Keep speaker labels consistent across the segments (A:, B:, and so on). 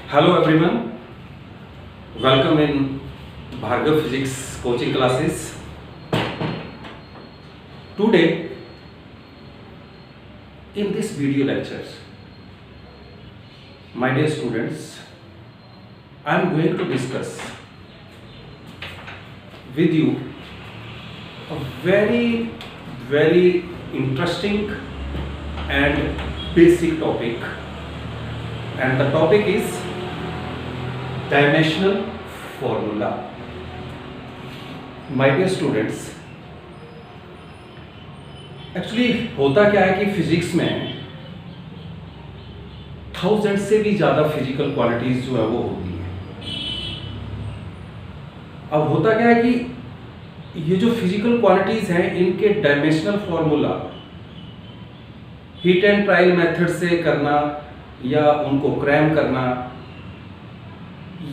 A: Hello everyone, welcome in Bhargav Physics coaching classes. Today in this video lecture, my dear students, I am going to discuss with you a very interesting and basic topic, and the topic is dimensional formula. My dear students, actually होता क्या है कि physics में 1000 से भी ज़्यादा physical qualities जो है वो होती हैं. अब होता क्या है कि ये जो फिजिकल क्वालिटीज़ हैं इनके dimensional formula heat and trial method से करना या उनको क्रैम करना,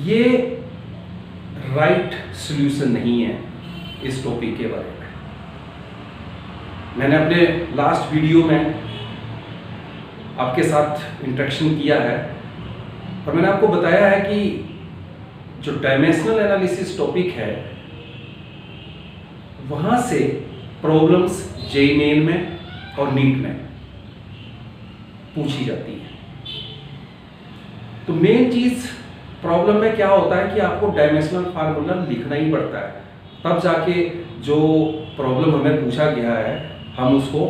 A: ये राइट सॉल्यूशन नहीं है इस टॉपिक के बारे में. मैंने अपने लास्ट वीडियो में आपके साथ इंटरेक्शन किया है और मैंने आपको बताया है कि जो डायमेंशनल एनालिसिस टॉपिक है वहाँ से प्रॉब्लम्स जेईई मेन में और नीट में पूछी जाती है. तो मेन चीज़ प्रॉब्लम में क्या होता है कि आपको डायमेंशनल फार्मूला लिखना ही पड़ता है, तब जाके जो प्रॉब्लम हमें पूछा गया है हम उसको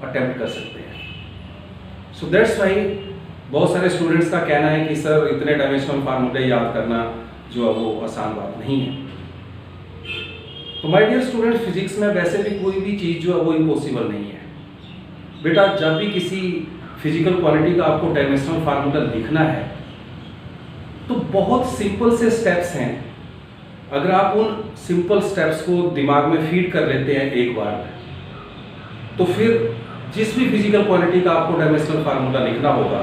A: अटेम्प्ट कर सकते हैं. सो दैट्स वाई बहुत सारे स्टूडेंट्स का कहना है कि सर इतने डायमेंशनल फार्मूले याद करना जो है वो आसान बात नहीं है. तो माय डियर स्टूडेंट, फिजिक्स में वैसे भी कोई भी चीज़ जो है वो इम्पॉसिबल नहीं है. बेटा जब भी किसी फिजिकल क्वालिटी का आपको डायमेंशनल फार्मूला लिखना है तो बहुत सिंपल से स्टेप्स हैं. अगर आप उन सिंपल स्टेप्स को दिमाग में फीड कर लेते हैं एक बार, तो फिर जिस भी फिजिकल क्वालिटी का आपको डायमेंशनल फार्मूला लिखना होगा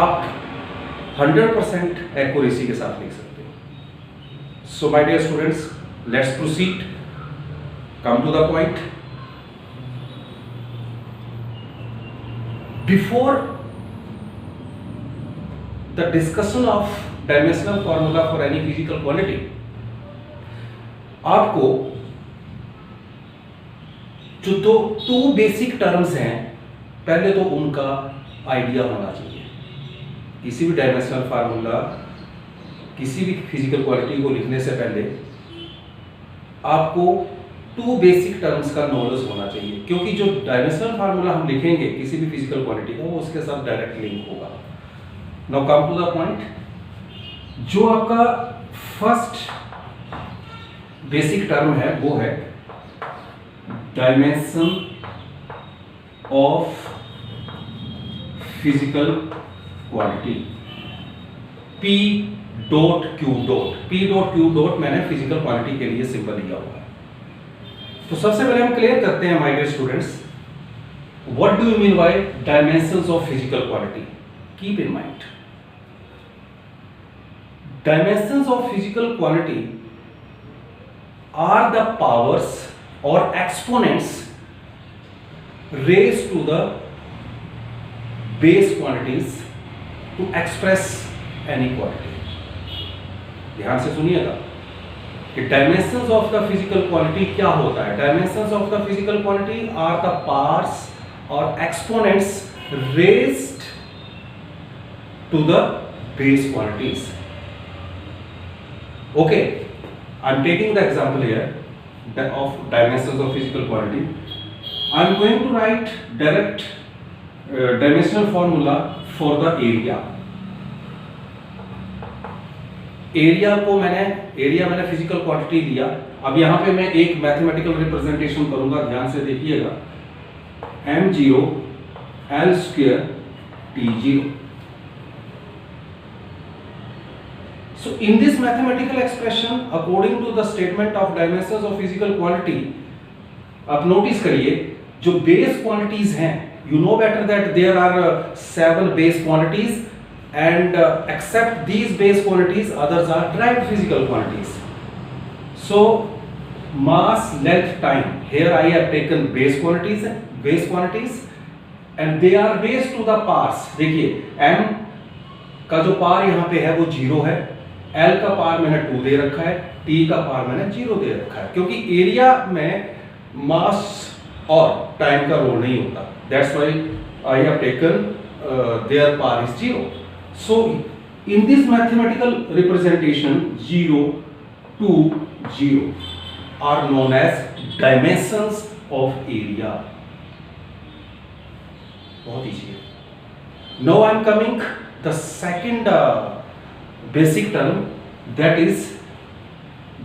A: आप 100% एक्यूरेसी के साथ लिख सकते हो. So my dear students, let's proceed, come to the point. Before the discussion of dimensional formula for any physical quantity, आपको जो दो बेसिक टर्म्स हैं पहले तो उनका आइडिया होना चाहिए. किसी भी डायमेंशनल फार्मूला किसी भी फिजिकल क्वालिटी को लिखने से पहले आपको 2 बेसिक टर्म्स का नॉलेज होना चाहिए, क्योंकि जो डायमेंशनल फार्मूला हम लिखेंगे किसी भी फिजिकल क्वालिटी का वो उसके साथ डायरेक्ट लिंक होगा. Now come to the point. जो आपका फर्स्ट बेसिक टर्म है वो है dimension of physical quality, P dot Q dot. P dot Q dot मैंने फिजिकल क्वालिटी के लिए सिंबल लिया हुआ है. तो सबसे पहले हम क्लियर करते हैं my dear students, what do you mean by dimensions of physical quality. Keep in mind, dimensions of physical quality are the powers or exponents raised to the base quantities to express any quantity. ध्यान से सुनिएगा कि dimensions of the physical quality क्या होता है. Dimensions of the physical quality are the powers or exponents raised to the base quantities. Okay, I am taking the example here of dimensions of physical quality. I am going to write direct dimensional formula for the area. Area मैंने physical quantity लिया. अब यहाँ पे मैं एक mathematical representation करूंगा, ध्यान से देखिएगा. m0 l square t0. So in this mathematical expression, according to the statement of dimensions of physical quality, आप नोटिस करिए जो बेस क्वांटिटीज हैं, you know better that there are 7 base quantities and except these base quantities others are derived physical quantities. So mass, length, time, here I have taken base quantities and they are raised to the powers. देखिए m का जो पार यहाँ पे है वो 0 है, L का पार मैंने 2 दे रखा है, T का पार मैंने 0 दे रखा है, क्योंकि एरिया में मास और टाइम का रोल नहीं होता। That's why I have taken their power is 0। So in this mathematical representation 0 to 0 are known as dimensions of area। बहुत इजी है। Now I am coming the second basic term, that is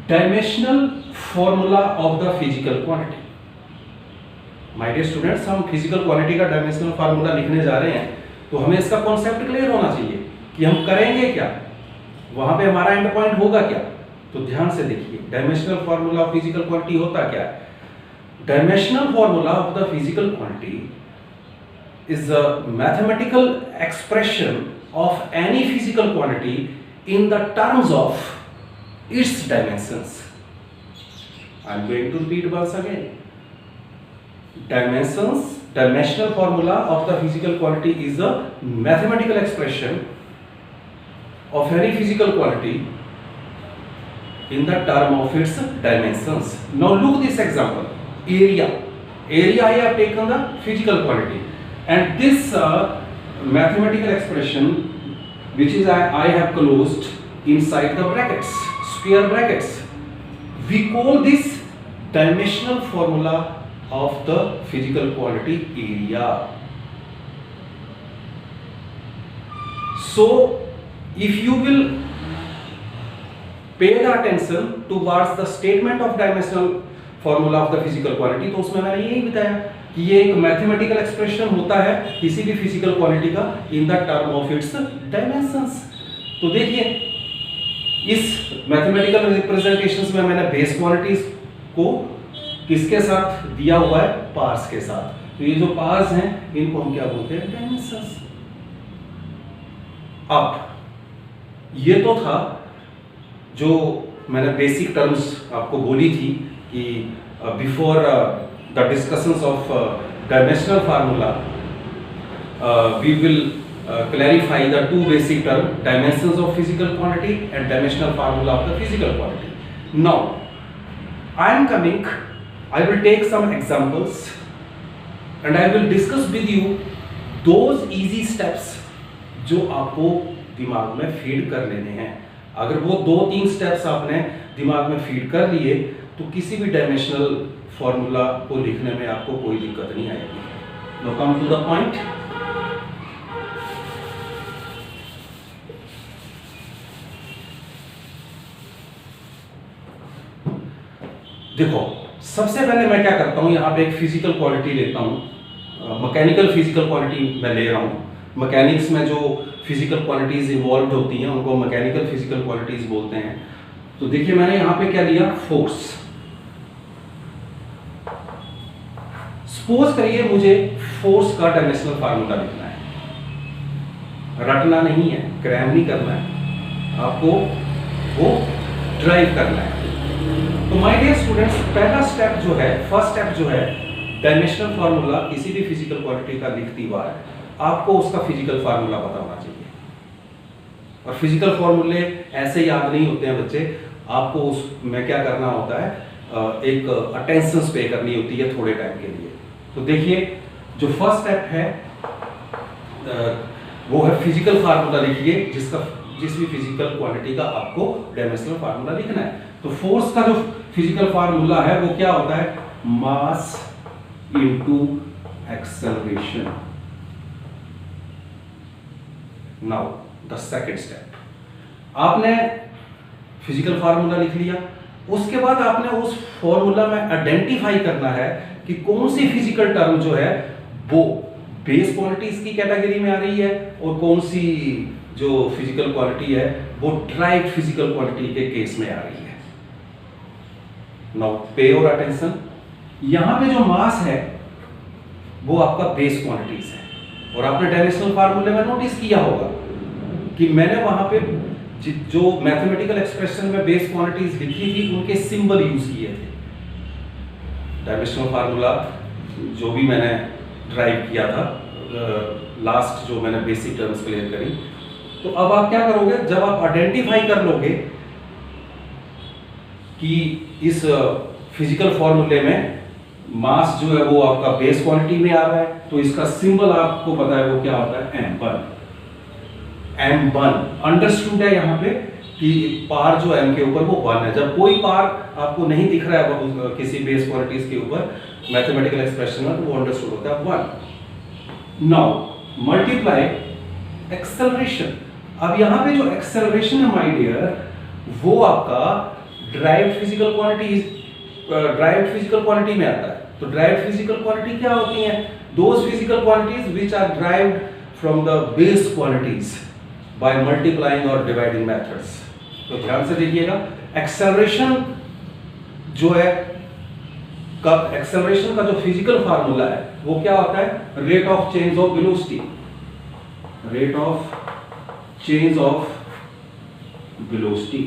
A: dimensional formula of the physical quantity। My dear students, हम physical quantity का dimensional formula लिखने जा रहे हैं, तो हमें इसका कॉन्सेप्ट क्लियर होना चाहिए कि हम करेंगे क्या, वहां पे हमारा एंड पॉइंट होगा क्या। तो ध्यान से देखिए, dimensional formula of physical quantity होता क्या है। Dimensional formula of the physical quantity is a mathematical expression of any physical quantity in the terms of its dimensions। I am going to repeat once again। Dimensional formula of the physical quantity is a mathematical expression of any physical quantity in the term of its dimensions। Now look this example, area I have taken the physical quantity, and this mathematical expression which is I have closed inside the brackets, square brackets, we call this dimensional formula of the physical quantity area। So if you will pay the attention towards the statement of dimensional formula of the physical quantity, तो उसमें मैंने यही बताया कि ये एक mathematical expression होता है किसी भी फिजिकल क्वांटिटी का इन the term of its dimensions. तो देखिए, इस मैथमेटिकल रिप्रेजेंटेशंस में मैंने बेस क्वांटिटीज को किसके साथ दिया हुआ है, पार्स के साथ। तो ये जो पार्स हैं इनको हम क्या बोलते हैं, डायमेंशंस। अब ये तो था जो मैंने बेसिक टर्म्स आपको बोली थी कि before the discussions of dimensional formula we will clarify the two basic terms, dimensions of physical quantity and dimensional formula of the physical quantity। Now I will take some examples and I will discuss with you those easy steps जो आपको दिमाग में feed कर लेने हैं। अगर वो 2-3 steps आपने दिमाग में फीड कर लिए तो किसी भी डायमेंशनल फॉर्मूला को लिखने में आपको कोई दिक्कत नहीं आएगी। No come to the point. देखो, सबसे पहले मैं क्या करता हूं, यहां पे एक फिजिकल क्वांटिटी लेता हूं, मैकेनिकल फिजिकल क्वांटिटी मैं ले रहा हूं। मैकेनिक्स में जो फिजिकल क्वांटिटीज इन्वॉल्व होती हैं उनको मैकेनिकल फिजिकल क्वांटिटीज बोलते हैं। तो देखिए, मैंने यहां पे क्या लिया, फोर्स। सपोज करिए मुझे फोर्स का डायमेंशनल फार्मूला लिखना है, रटना नहीं है, क्रैम नहीं करना है, आपको वो ड्राइव करना है। तो माय डियर स्टूडेंट्स, पहला स्टेप जो है, फर्स्ट स्टेप जो है, डायमेंशनल फार्मूला किसी भी फिजिकल क्वांटिटी का लिखती बार आपको उसका फिजिकल फार्मूला पता होना चाहिए। और फिजिकल फार्मूले ऐसे याद नहीं होते हैं बच्चे, आपको उसमें क्या करना होता है, एक अटेंशन पे करनी होती है थोड़े टाइम के लिए। तो देखिए, जो फर्स्ट स्टेप है वो है फिजिकल फार्मूला लिखिए, जिस भी फिजिकल क्वांटिटी का आपको डायमेंशनल फार्मूला लिखना है। तो फोर्स का जो फिजिकल फार्मूला है वो क्या होता है, mass into acceleration. Now the second step, आपने फिजिकल फार्मूला लिख लिया, उसके बाद आपने उस फॉर्मूला में आइडेंटिफाई करना है कि कौन सी फिजिकल टर्म जो है वो बेस क्वांटिटीज की कैटेगरी में आ रही है और कौन सी जो फिजिकल क्वांटिटी है वो ड्राइव्ड फिजिकल क्वांटिटी के केस में आ रही है। नाउ पे योर अटेंशन, यहां पे जो मास है वो आपका बेस क्वांटिटीज है, और आपने डायमेंशनल फार्मूले में नोटिस किया होगा कि मैंने वहां पे जो मैथमेटिकल एक्सप्रेशन में बेस क्वांटिटीज लिखी थी उनके सिंबल यूज किए थे। डायमेंशनल फार्मूला जो भी मैंने ड्राइव किया था, लास्ट जो मैंने बेसिक टर्म्स क्लियर करी, तो अब आप क्या करोगे, जब आप आइडेंटिफाई कर लोगे कि इस फिजिकल फॉर्मूले में मास जो है वो आपका बेस क्वांटिटी में आ रहा है, तो इसका सिंबल आपको पता है वो क्या होता है, m1। m1 अंडरस्टूड है यहाँ पे कि पार जो m के ऊपर वो 1 है। जब कोई पार आपको नहीं दिख रहा है किसी बेस क्वांटिटीज के ऊपर मैथमेटिकल एक्सप्रेशन में, तो वो अंडरस्टूड होता है 1। Now multiply acceleration. अब यहाँ पे जो एक्सेलरेशन है माय डियर, वो आपका ड्राइव्ड फिजिकल क्वांटिटी में आता है। तो ड्राइव्ड फिजिकल क्वांटिटी क्या होती हैं? Those physical quantities which are derived from the base quantities by multiplying और डिवाइडिंग मेथड्स। तो ध्यान से देखिएगा, एक्सेलरेशन जो है एक्सेलरेशन का जो फिजिकल फार्मूला है वो क्या होता है, rate of change of velocity, rate of change of velocity,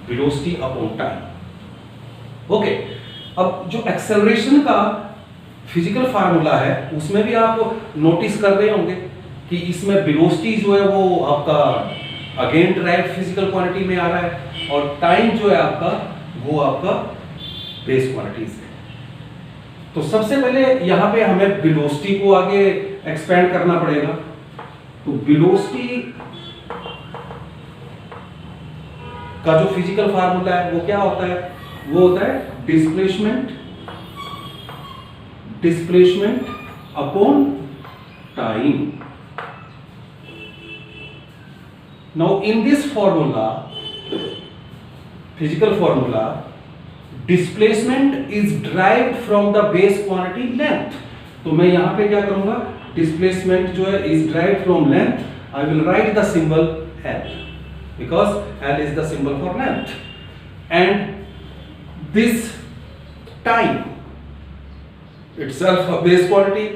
A: velocity upon time. Okay, अब जो एक्सेलरेशन का फिजिकल फार्मूला है उसमें भी आप नोटिस कर रहे होंगे कि इसमें वेलोसिटी जो है वो आपका अगेन ड्राइव्ड फिजिकल क्वांटिटी में आ रहा है, और टाइम जो है आपका वो आपका बेस क्वांटिटीज है। तो सबसे पहले यहां पे हमें वेलोसिटी को आगे एक्सपेंड करना पड़ेगा। तो वेलोसिटी का जो फिजिकल फार्मूला है वो क्या होता है, वो होता है displacement upon time. Now in this formula, physical formula, displacement is derived from the base quantity length। तो मैं यहां पे क्या करूंगा, displacement जो है is derived from length, I will write the symbol L because L is the symbol for length, and this time itself a base quantity,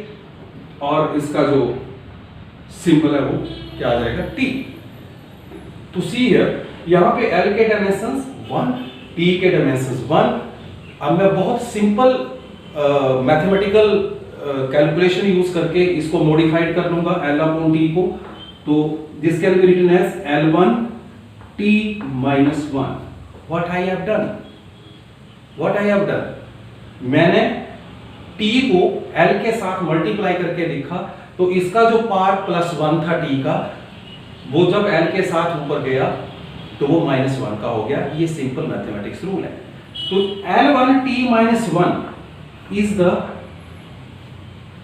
A: और इसका जो symbol है वो क्या आ जाएगा, T। तो सी हियर, यहाँ पे L के डायमेंशंस 1, T के डायमेंशंस 1। अब मैं बहुत सिंपल मैथमेटिकल कैलकुलेशन यूज करके इसको मॉडिफाइड कर लूंगा L अपॉन T को। तो this can be written as L1 T minus 1। What I have done, मैंने T को L के साथ मल्टीप्लाई करके लिखा, तो इसका जो पार्ट +1 था T का, वो जब L के साथ ऊपर गया तो वो -1 का हो गया। ये सिंपल मैथमेटिक्स रूल है। तो L1 T minus 1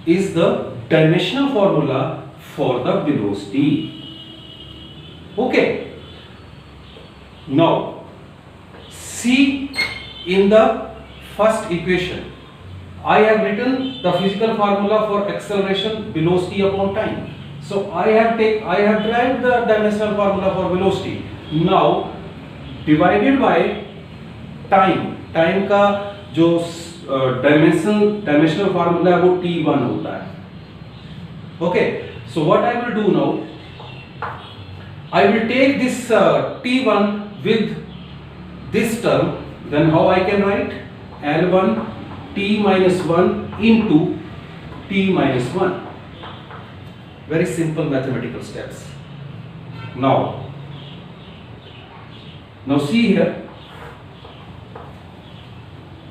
A: is the dimensional formula for the velocity। Okay, now see in the first equation I have written the physical formula for acceleration, velocity upon time। So I have derived the dimensional formula for velocity। Now divided by time, time का जो dimensional formula है वो T1 होता है। Okay, so what I will do now, I will take this T1 with this term, then how I can write L1 T minus 1 into T minus 1। Very simple mathematical steps। Now see here,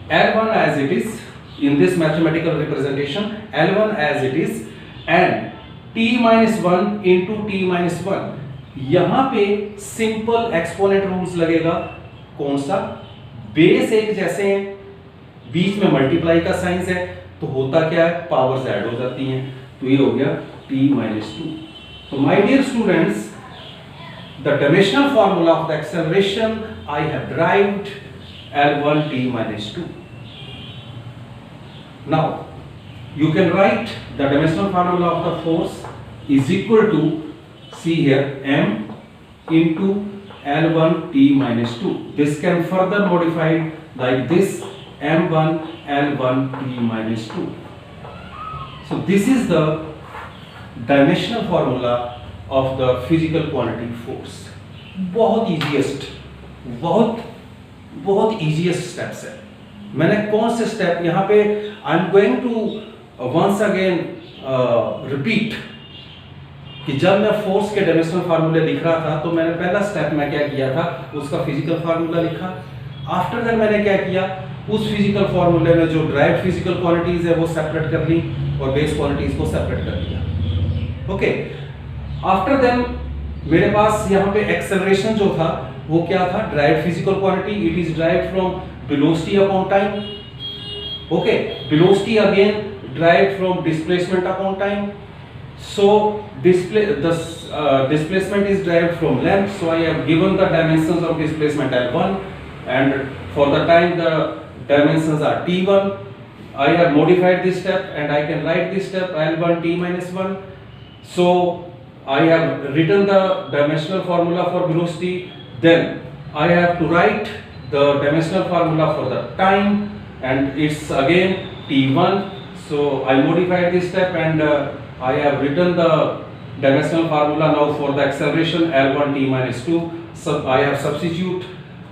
A: L1 as it is in this mathematical representation, L1 as it is and T minus 1 into T minus 1। यहां पे simple exponent rules लगेगा। कौन सा? Base एक जैसे हैं, बीच में multiply का साइंस है, तो होता क्या है, पावर्स ऐड हो जाती हैं। तो ये हो गया T minus 2। So my dear students, the dimensional formula of the acceleration I have derived L1 T minus 2। Now you can write the dimensional formula of the force is equal to, see here, M into L1 T minus 2। This can further modified like this, M1 L1 T minus 2। So this is the dimensional formula of the physical quantity force। बहुत easiest steps है। मैंने कौन से step यहाँ पे, I am going to once again repeat कि जब मैं फोर्स के डायमेंशनल फार्मूले लिख रहा था तो मैंने पहला स्टेप में क्या किया था, उसका फिजिकल फार्मूला लिखा। आफ्टर दैट मैंने क्या किया, उस फिजिकल फार्मूले में जो ड्राइव्ड फिजिकल क्वांटिटीज है वो सेपरेट कर ली और बेस क्वांटिटीज को सेपरेट कर लिया। ओके, आफ्टर देन मेरे पास यहाँ पे एक्सेलरेशन जो था वो क्या था, derived physical quantity, it is derived from velocity upon time. Okay, velocity again derived from displacement upon time. So displacement is derived from length, so I have given the dimensions of displacement L1, and for the time the dimensions are T1. I have modified this step and I can write this step L1 T minus 1. So I have written the dimensional formula for velocity, then I have to write the dimensional formula for the time, and it's again T1. So I modified this step and I have written the dimensional formula now for the acceleration L1 T minus 2. So I have substitute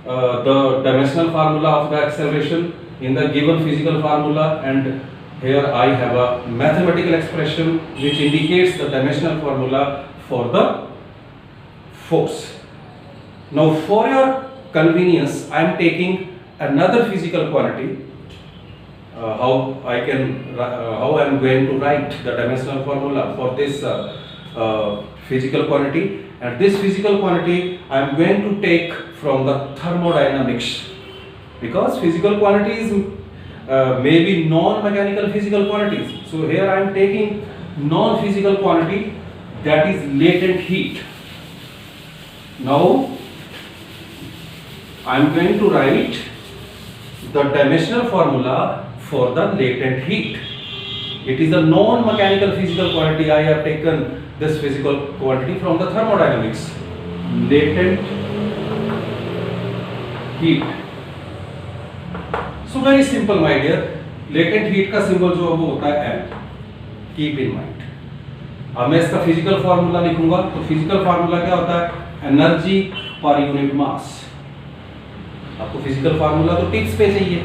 A: the dimensional formula of the acceleration in the given physical formula, and here I have a mathematical expression which indicates the dimensional formula for the force. Now for your convenience I am taking another physical quantity. How I am going to write the dimensional formula for this physical quantity, and this physical quantity I am going to take from the thermodynamics, because physical quantities may be non-mechanical physical quantities. So here I am taking non-physical quantity, that is latent heat. Now I am going to write the dimensional formula for the latent heat. It is a non-mechanical physical quantity. I have taken this physical quantity from the thermodynamics. Latent heat. So very simple my dear. Latent heat का symbol जो है वो होता है M. Keep in mind. अब मैं इसका physical formula लिखूंगा, तो फिजिकल फार्मूला क्या होता है, एनर्जी पर यूनिट मास। आपको फिजिकल फार्मूला तो टिप्स पे चाहिए,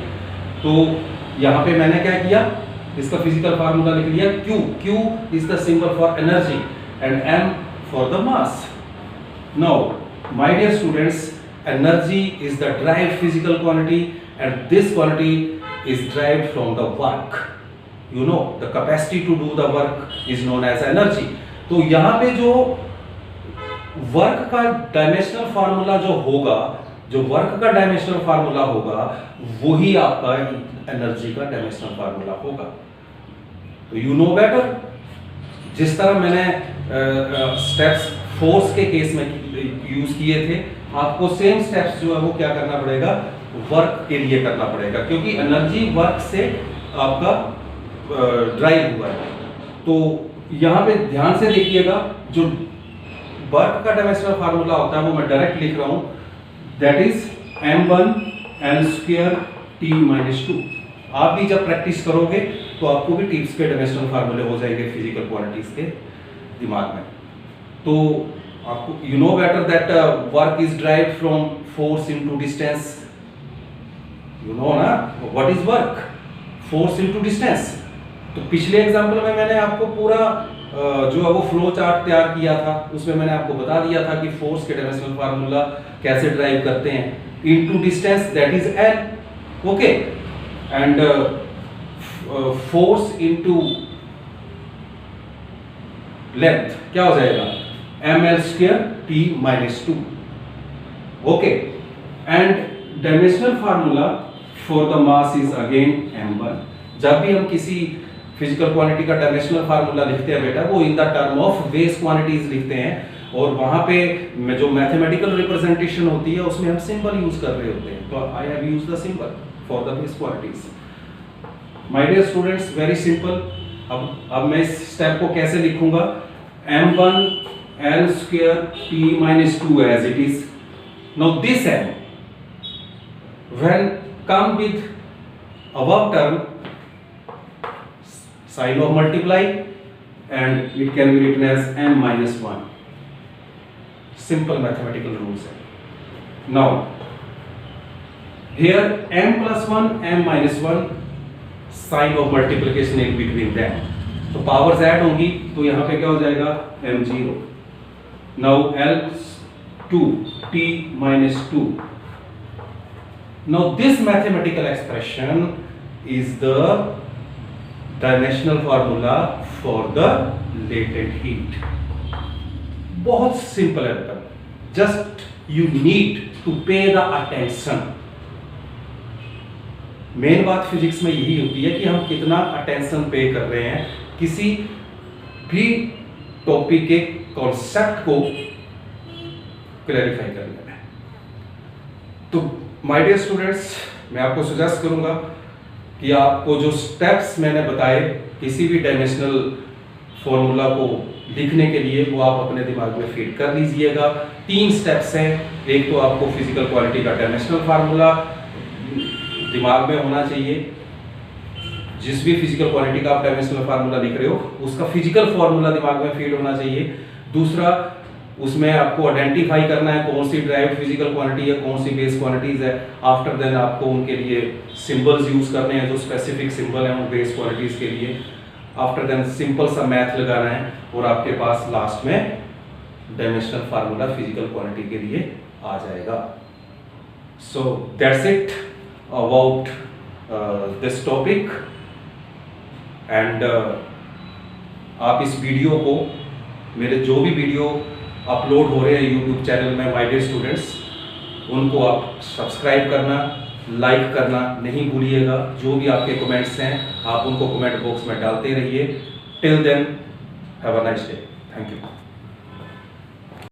A: तो यहाँ पे मैंने क्या किया, इसका फिजिकल फार्मूला लिख लिया Q. Q is the symbol for energy and M for the mass. Now my dear students, energy is the derived physical quantity, and this quantity is derived from the work. You know, the capacity to do the work is known as energy. तो यहाँ पे जो work का dimensional formula जो होगा, जो work का dimensional formula होगा, वही आपका एनर्जी का डायमेंशनल फार्मूला होगा। तो यू नो बेटर, जिस तरह मैंने स्टेप्स फोर्स के केस में यूज किए थे, आपको सेम स्टेप्स जो है वो क्या करना पड़ेगा, वर्क के लिए करना पड़ेगा, क्योंकि एनर्जी वर्क से आपका ड्राइव हुआ है। तो यहाँ पे ध्यान से देखिएगा, जो वर्क का डायमेंशनल फार्मूला होता है वो मैं डायरेक्ट लिख रहा हूँ, that is m1 l square t minus 2। आप भी जब प्रैक्टिस करोगे तो आपको भी टिप्स के डायमेंशनल फार्मूले हो जाएंगे फिजिकल क्वांटिटीज के दिमाग में। तो आपको you know better that work is derived from force into distance. You know ना what is work, force into distance. तो पिछले एग्जांपल में मैंने आपको पूरा जो है वो फ्लो चार्ट तैयार किया था, उसमें मैंने आपको बता दिया था कि फोर्स के डायमेंशनल फार्मूला कैसे ड्राइव करते हैं, into distance that is L, okay, and force into length क्या हो जाएगा, M L square T minus 2, okay, and dimensional formula for the mass is again m1। जब भी हम किसी फिजिकल क्वांटिटी का डायमेंशनल फार्मूला लिखते हैं बेटा, वो in the term of base quantities लिखते हैं, और वहां पे जो मैथमेटिकल रिप्रेजेंटेशन होती है उसमें हम सिंबल यूज कर रहे होते हैं। तो I have used the symbol for the base quantities. My dear students, very simple. अब मैं इस स्टेप को कैसे लिखूंगा, m1 l square t minus 2 as it is. Now this m when come with above term, sign of multiply, and it can be written as m minus 1. Simple mathematical rules. Now here m plus 1, m minus 1, sign of multiplication in between them. तो powers add होंगी तो यहाँ पे क्या हो जाएगा m0. Now L2 t minus 2. Now this mathematical expression is the dimensional formula for the latent heat. बहुत simple है बेटा, जस्ट यू नीड टू पे द अटेंशन. मेन बात फिजिक्स में यही होती है कि हम कितना अटेंशन पे कर रहे हैं किसी भी टॉपिक के कॉन्सेप्ट को क्लैरिफाई करने में. तो माय डियर स्टूडेंट्स, मैं आपको सजेस्ट करूंगा कि आपको जो स्टेप्स मैंने बताए किसी भी डायमेंशनल फॉर्मूला को लिखने के लिए वो आप अपने दिमाग में फीड कर लीजिएगा. 3 स्टेप्स हैं. एक तो आपको फिजिकल क्वालिटी का डायमेंशनल फार्मूला दिमाग में होना चाहिए. जिस भी फिजिकल क्वालिटी का आप डायमेंशनल फार्मूला लिख रहे हो उसका फिजिकल फार्मूला दिमाग में फीड होना चाहिए. दूसरा, उसमें आपको आइडेंटिफाई करना है कौन सी ड्राइव्ड फिजिकल क्वांटिटी है, कौन सी बेस क्वांटिटीज है. आफ्टर देन आपको उनके लिए सिंबल्स यूज करने हैं, जो स्पेसिफिक सिंबल हैं उन बेस क्वांटिटीज के लिए. आफ्टर देन सिंपल सा मैथ लगाना है और आपके पास लास्ट में डायमेंशनल फार्मूला फिजिकल क्वांटिटी के लिए आ जाएगा. So that's it about this topic. And आप इस वीडियो को, मेरे जो भी वीडियो अपलोड हो रहे हैं यूट्यूब चैनल में माय डियर स्टूडेंट्स, उनको आप सब्सक्राइब करना, लाइक करना नहीं भूलिएगा. जो भी आपके कमेंट्स हैं आप उनको कमेंट बॉक्स में डालते रहिए. Till then have a nice day. Thank you.